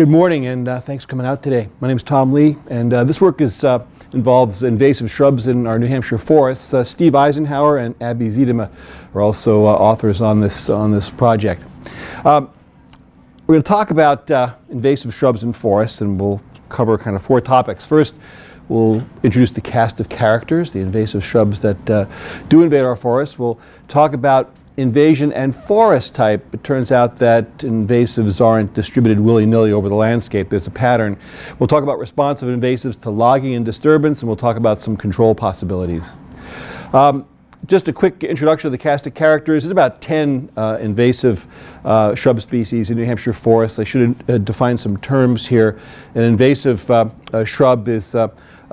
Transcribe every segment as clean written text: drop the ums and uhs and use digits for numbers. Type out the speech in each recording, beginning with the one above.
Good morning, and thanks for coming out today. My name is Tom Lee, and this work involves invasive shrubs in our New Hampshire forests. Steve Eisenhower and Abby Ziedema are also authors on this project. We're going to talk about invasive shrubs in forests, and we'll cover kind of four topics. First, we'll introduce the cast of characters, the invasive shrubs that do invade our forests. We'll talk about invasion and forest type. It turns out that invasives aren't distributed willy-nilly over the landscape. There's a pattern. We'll talk about response of invasives to logging and disturbance, and we'll talk about some control possibilities. Just a quick introduction of the cast of characters. There's about 10 invasive shrub species in New Hampshire forests. I should define some terms here. An invasive shrub is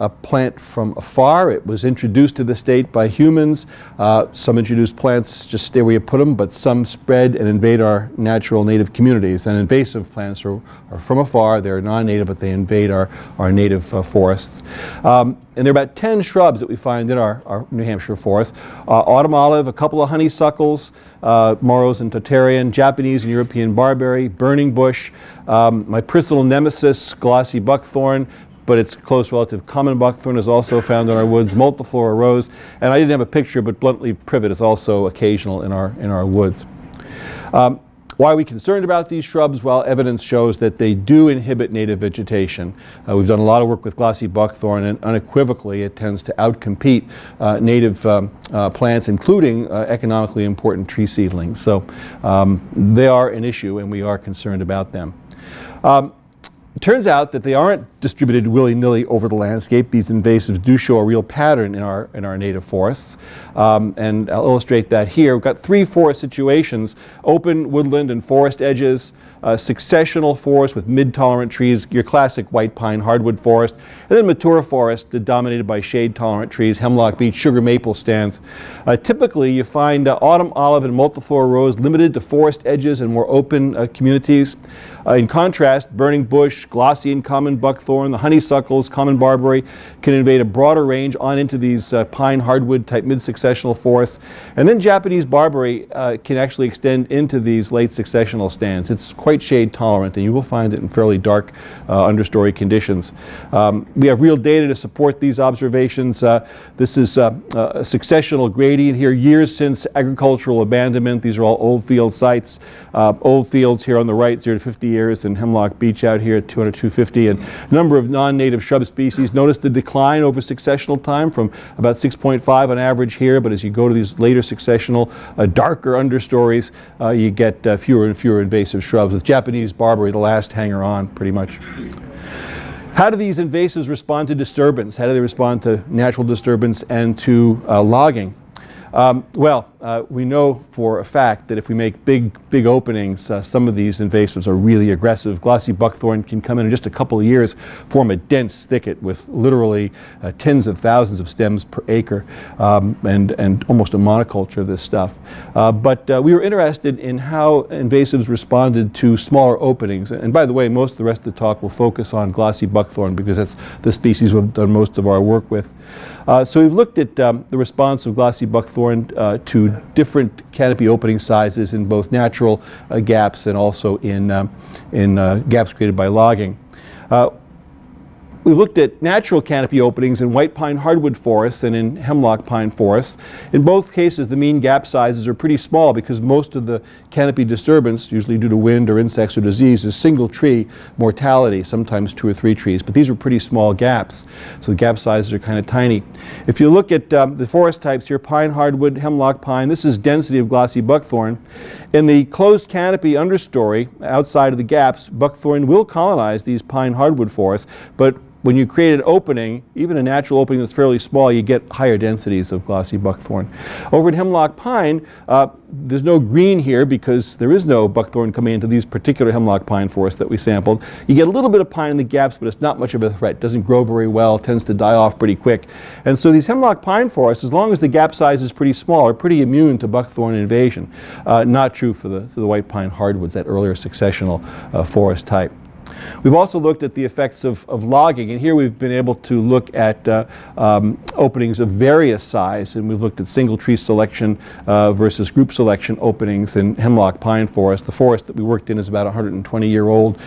a plant from afar. It was introduced to the state by humans. Some introduced plants just stay where you put them, but some spread and invade our natural native communities. And invasive plants are from afar. They're non-native, but they invade our native forests. And there are about 10 shrubs that we find in our New Hampshire forests. Autumn olive, a couple of honeysuckles, Morose and Totarian, Japanese and European barberry, burning bush, my personal nemesis, glossy buckthorn, but its close relative common buckthorn is also found in our woods, multiflora rose, and I didn't have a picture, but bluntleaf privet is also occasional in our woods. Why are we concerned about these shrubs? Well, evidence shows that they do inhibit native vegetation. We've done a lot of work with glossy buckthorn, and unequivocally it tends to outcompete native plants, including economically important tree seedlings. So they are an issue, and we are concerned about them. It turns out that they aren't distributed willy-nilly over the landscape. These invasives do show a real pattern in our native forests. And I'll illustrate that here. We've got three forest situations: open woodland and forest edges, successional forest with mid-tolerant trees, your classic white pine hardwood forest, and then mature forest dominated by shade-tolerant trees, hemlock, beech, sugar maple stands. Typically, you find autumn olive and multiflora rose limited to forest edges and more open communities. In contrast, burning bush, glossy and common buckthorn, the honeysuckles, common barberry can invade a broader range on into these pine hardwood type mid-successional forests. And then Japanese barberry can actually extend into these late successional stands. It's quite shade tolerant, and you will find it in fairly dark understory conditions. We have real data to support these observations. This is a successional gradient here, years since agricultural abandonment. These are all old field sites. Old fields here on the right, 0 to 50 years, and hemlock beech out here at 200 to 250, and a number of non-native shrub species. Notice the decline over successional time from about 6.5 on average here, but as you go to these later successional, darker understories, you get fewer and fewer invasive shrubs, with Japanese barberry the last hanger on, pretty much. How do these invasives respond to disturbance? How do they respond to natural disturbance and to logging? We know for a fact that if we make big openings, some of these invasives are really aggressive. Glossy buckthorn can come in just a couple of years, form a dense thicket with literally tens of thousands of stems per acre, and almost a monoculture of this stuff. But we were interested in how invasives responded to smaller openings. And by the way, most of the rest of the talk will focus on glossy buckthorn because that's the species we've done most of our work with. So we've looked at the response of glossy buckthorn to different canopy opening sizes in both natural gaps and also in gaps created by logging. We've looked at natural canopy openings in white pine hardwood forests and in hemlock-pine forests. In both cases, the mean gap sizes are pretty small because most of the canopy disturbance, usually due to wind or insects or disease, is single tree mortality, sometimes 2 or 3 trees. But these are pretty small gaps, so the gap sizes are kind of tiny. If you look at the forest types here, pine, hardwood, hemlock, pine, this is density of glossy buckthorn. In the closed canopy understory, outside of the gaps, buckthorn will colonize these pine hardwood forests, but when you create an opening, even a natural opening that's fairly small, you get higher densities of glossy buckthorn. Over at hemlock-pine, there's no green here because there is no buckthorn coming into these particular hemlock-pine forests that we sampled. You get a little bit of pine in the gaps, but it's not much of a threat. It doesn't grow very well, tends to die off pretty quick. And so these hemlock-pine forests, as long as the gap size is pretty small, are pretty immune to buckthorn invasion. Not true for the white pine hardwoods, that earlier successional forest type. We've also looked at the effects of logging, and here we've been able to look at openings of various size, and we've looked at single tree selection versus group selection openings in Hemlock-Pine forest. The forest that we worked in is about 120-year-old,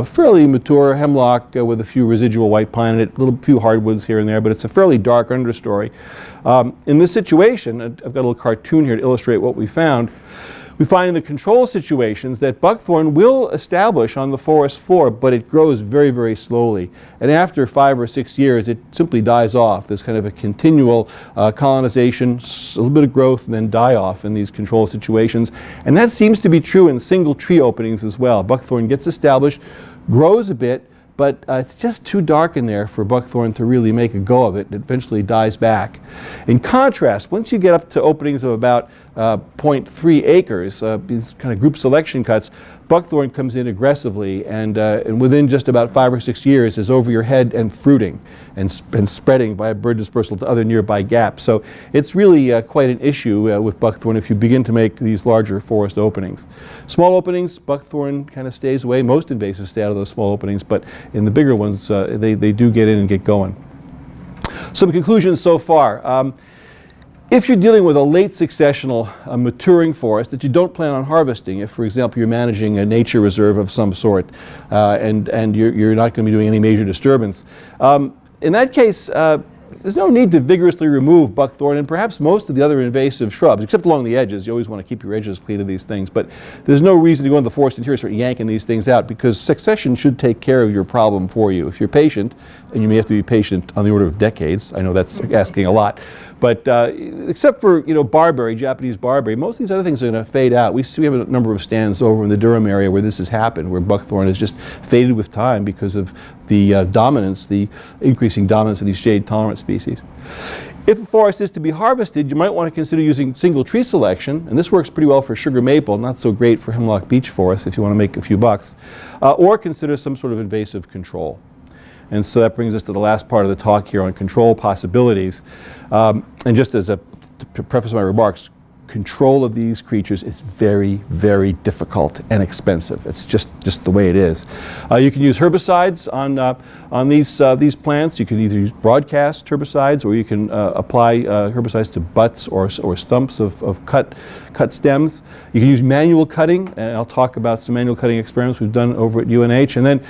fairly mature hemlock with a few residual white pine in it, a few hardwoods here and there, but it's a fairly dark understory. In this situation, I've got a little cartoon here to illustrate what we found. We find in the control situations that buckthorn will establish on the forest floor, but it grows very, very slowly. And after 5 or 6 years, it simply dies off. There's kind of a continual colonization, a little bit of growth, and then die off in these control situations. And that seems to be true in single tree openings as well. Buckthorn gets established, grows a bit, but it's just too dark in there for buckthorn to really make a go of it. It eventually dies back. In contrast, once you get up to openings of about 0.3 acres, these kind of group selection cuts, buckthorn comes in aggressively, and within just about 5 or 6 years is over your head and fruiting and spreading via bird dispersal to other nearby gaps. So it's really quite an issue with buckthorn if you begin to make these larger forest openings. Small openings, buckthorn kind of stays away. Most invasives stay out of those small openings, but in the bigger ones, they do get in and get going. Some conclusions so far. If you're dealing with a late successional maturing forest that you don't plan on harvesting, if, for example, you're managing a nature reserve of some sort and you're not going to be doing any major disturbance, in that case, there's no need to vigorously remove buckthorn and perhaps most of the other invasive shrubs, except along the edges. You always want to keep your edges clean of these things, but there's no reason to go into the forest interior and start yanking these things out, because succession should take care of your problem for you. If you're patient, and you may have to be patient on the order of decades, I know that's asking a lot, but except for, you know, barberry, Japanese barberry, most of these other things are going to fade out. We have a number of stands over in the Durham area where this has happened, where buckthorn has just faded with time because of the dominance, the increasing dominance of these shade-tolerant species. If a forest is to be harvested, you might want to consider using single tree selection, and this works pretty well for sugar maple, not so great for hemlock beech forest if you want to make a few bucks, or consider some sort of invasive control. And so that brings us to the last part of the talk here on control possibilities. And just as to preface my remarks, control of these creatures is very, very difficult and expensive. It's just the way it is. You can use herbicides on these plants. You can either use broadcast herbicides, or you can apply herbicides to butts or stumps of cut stems. You can use manual cutting, and I'll talk about some manual cutting experiments we've done over at UNH. And then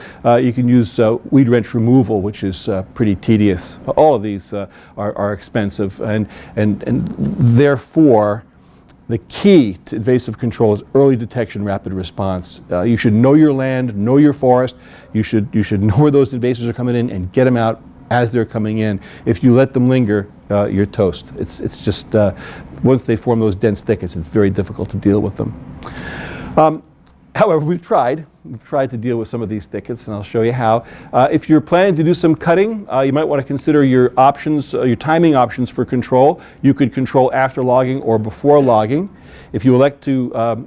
you can use weed wrench removal, which is pretty tedious. All of these are expensive, and therefore the key to invasive control is early detection, rapid response. You should know your land, know your forest. You should know where those invasives are coming in and get them out as they're coming in. If you let them linger, you're toast. It's just, once they form those dense thickets, it's very difficult to deal with them. However, we've tried to deal with some of these thickets, and I'll show you how. If you're planning to do some cutting, you might want to consider your options, your timing options for control. You could control after logging or before logging. If you elect to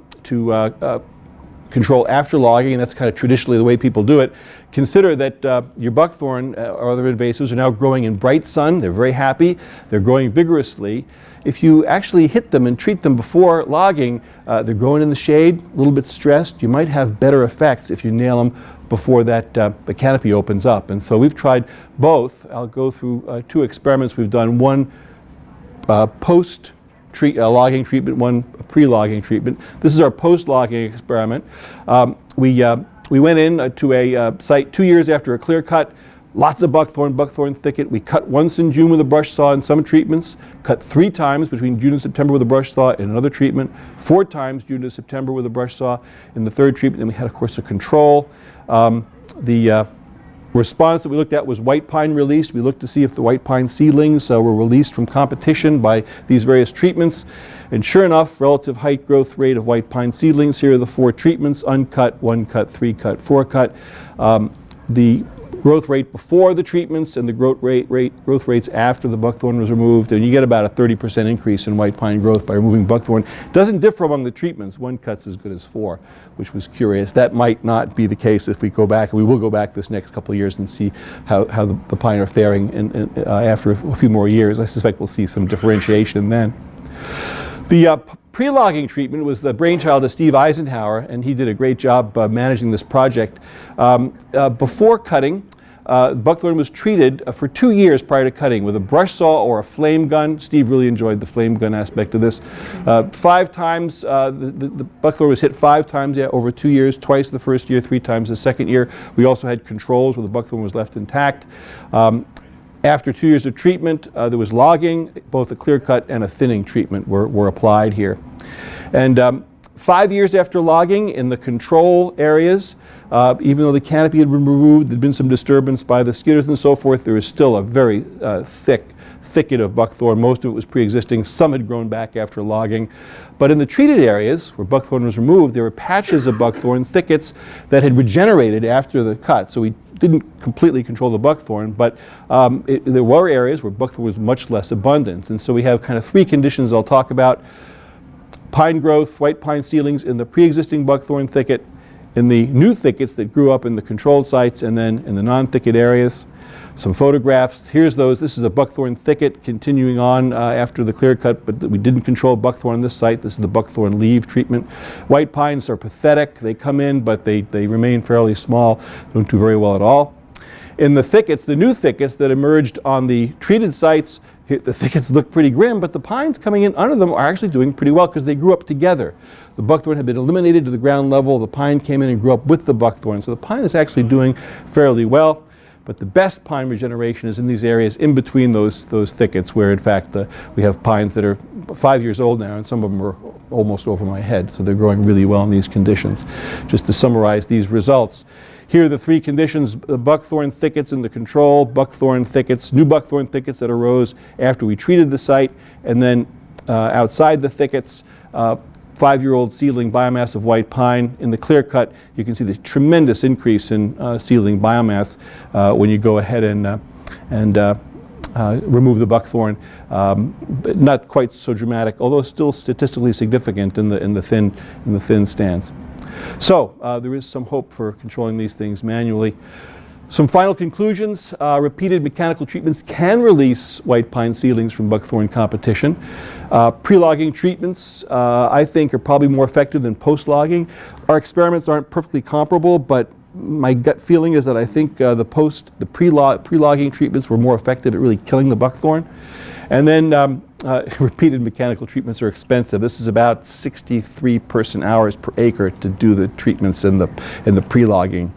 control after logging, and that's kind of traditionally the way people do it, consider that your buckthorn or other invasives are now growing in bright sun. They're very happy. They're growing vigorously. If you actually hit them and treat them before logging, they're growing in the shade, a little bit stressed. You might have better effects if you nail them before that the canopy opens up. And so we've tried both. I'll go through 2 experiments we've done. One post-logging treatment, one pre-logging treatment. This is our post-logging experiment. We went in to a site 2 years after a clear cut. Lots of buckthorn thicket. We cut once in June with a brush saw in some treatments, cut 3 times between June and September with a brush saw in another treatment, 4 times June to September with a brush saw in the 3rd treatment. Then we had, of course, a control. The response that we looked at was white pine release. We looked to see if the white pine seedlings were released from competition by these various treatments. And sure enough, relative height growth rate of white pine seedlings. Here are the 4 treatments: uncut, 1 cut, 3 cut, 4 cut. The growth rate before the treatments and the growth rates after the buckthorn was removed, and you get about a 30% increase in white pine growth by removing buckthorn. Doesn't differ among the treatments. 1 cut's as good as 4, which was curious. That might not be the case if we go back, and we will go back this next couple of years and see how the pine are faring after a few more years. I suspect we'll see some differentiation then. The Pre-logging treatment was the brainchild of Steve Eisenhower, and he did a great job managing this project. Before cutting, buckthorn was treated for 2 years prior to cutting with a brush saw or a flame gun. Steve really enjoyed the flame gun aspect of this. 5 times, the buckthorn was hit 5 times over 2 years, twice the first year, 3 times the second year. We also had controls where the buckthorn was left intact. After 2 years of treatment, there was logging. Both a clear cut and a thinning treatment were applied here. And 5 years after logging in the control areas, even though the canopy had been removed, there'd been some disturbance by the skidders and so forth, there was still a very thick thicket of buckthorn. Most of it was pre-existing. Some had grown back after logging. But in the treated areas where buckthorn was removed, there were patches of buckthorn, thickets that had regenerated after the cut. So we didn't completely control the buckthorn, but there were areas where buckthorn was much less abundant. And so we have kind of 3 conditions I'll talk about. Pine growth, white pine seedlings in the pre-existing buckthorn thicket, in the new thickets that grew up in the controlled sites, and then in the non-thicket areas. Some photographs. Here's those. This is a buckthorn thicket continuing on after the clear cut, but we didn't control buckthorn on this site. This is the buckthorn leaf treatment. White pines are pathetic. They come in, but they remain fairly small, don't do very well at all. In the thickets, the new thickets that emerged on the treated sites, the thickets look pretty grim, but the pines coming in under them are actually doing pretty well because they grew up together. The buckthorn had been eliminated to the ground level. The pine came in and grew up with the buckthorn. So the pine is actually doing fairly well. But the best pine regeneration is in these areas in between those thickets where, in fact, we have pines that are 5 years old now, and some of them are almost over my head. So they're growing really well in these conditions. Just to summarize these results. Here are the 3 conditions: the buckthorn thickets in the control, buckthorn thickets, new buckthorn thickets that arose after we treated the site, and then outside the thickets, 5-year-old seedling biomass of white pine. In the clear cut, you can see the tremendous increase in seedling biomass when you go ahead and remove the buckthorn. But not quite so dramatic, although still statistically significant in the thin stands. So there is some hope for controlling these things manually. Some final conclusions. Repeated mechanical treatments can release white pine seedlings from buckthorn competition. Pre-logging treatments, I think, are probably more effective than post-logging. Our experiments aren't perfectly comparable, but my gut feeling is that I think the pre-logging treatments were more effective at really killing the buckthorn. And then repeated mechanical treatments are expensive. This is about 63 person-hours per acre to do the treatments in the pre-logging,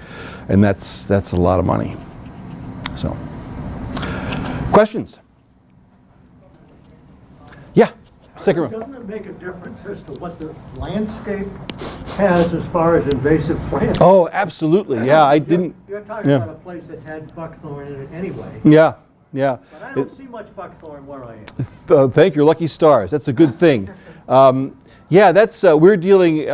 and that's a lot of money. So, questions? Yeah, second row. Doesn't it make a difference as to what the landscape has as far as invasive plants? Oh, absolutely. Yeah, I didn't. You're talking about a place that had buckthorn in it anyway. Yeah. Yeah. But I don't see much buckthorn where I am. Thank your lucky stars. That's a good thing. Yeah, that's we're dealing.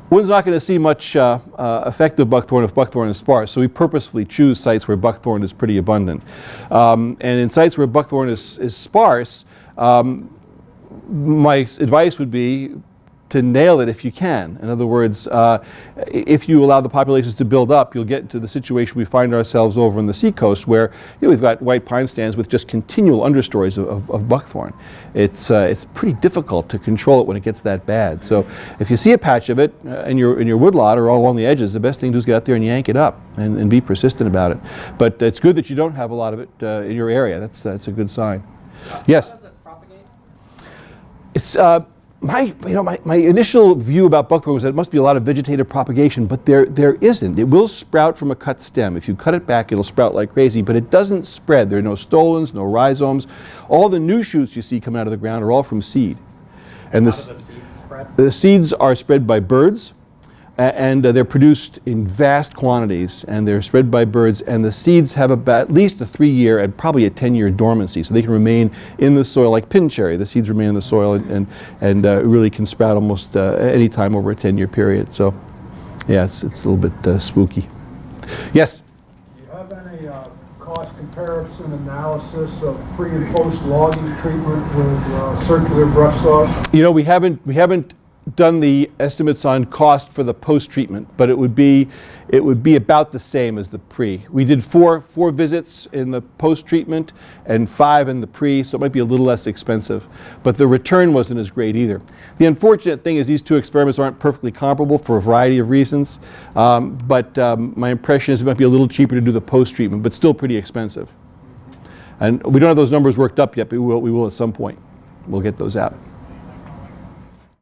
One's not going to see much effective buckthorn if buckthorn is sparse. So we purposefully choose sites where buckthorn is pretty abundant, and in sites where buckthorn is sparse, my advice would be to nail it if you can. In other words, if you allow the populations to build up, you'll get to the situation we find ourselves over on the seacoast where we've got white pine stands with just continual understories of buckthorn. It's pretty difficult to control it when it gets that bad. So if you see a patch of it in your woodlot or all along the edges, the best thing to do is get out there and yank it up and be persistent about it. But it's good that you don't have a lot of it in your area. That's a good sign. Yes? How does it propagate? It's my initial view about buckthorn was that it must be a lot of vegetative propagation, but there isn't. It will sprout from a cut stem. If you cut it back, it'll sprout like crazy, but it doesn't spread. There are no stolons, no rhizomes. All the new shoots you see coming out of the ground are all from seed. And How do the seeds spread? The seeds are spread by birds, and they're produced in vast quantities, and they're spread by birds, and the seeds have about at least a 3-year and probably a 10-year dormancy, so they can remain in the soil like pin cherry. The seeds remain in the soil and really can sprout almost any time over a 10-year period. So yeah, it's a little bit spooky. Yes? Do you have any cost comparison analysis of pre and post logging treatment with circular brush saws? You know, we haven't done the estimates on cost for the post-treatment, but it would be about the same as the pre. We did four visits in the post-treatment and 5 in the pre, so it might be a little less expensive. But the return wasn't as great either. The unfortunate thing is these two experiments aren't perfectly comparable for a variety of reasons. But my impression is it might be a little cheaper to do the post-treatment, but still pretty expensive. And we don't have those numbers worked up yet, but we will at some point. We'll get those out.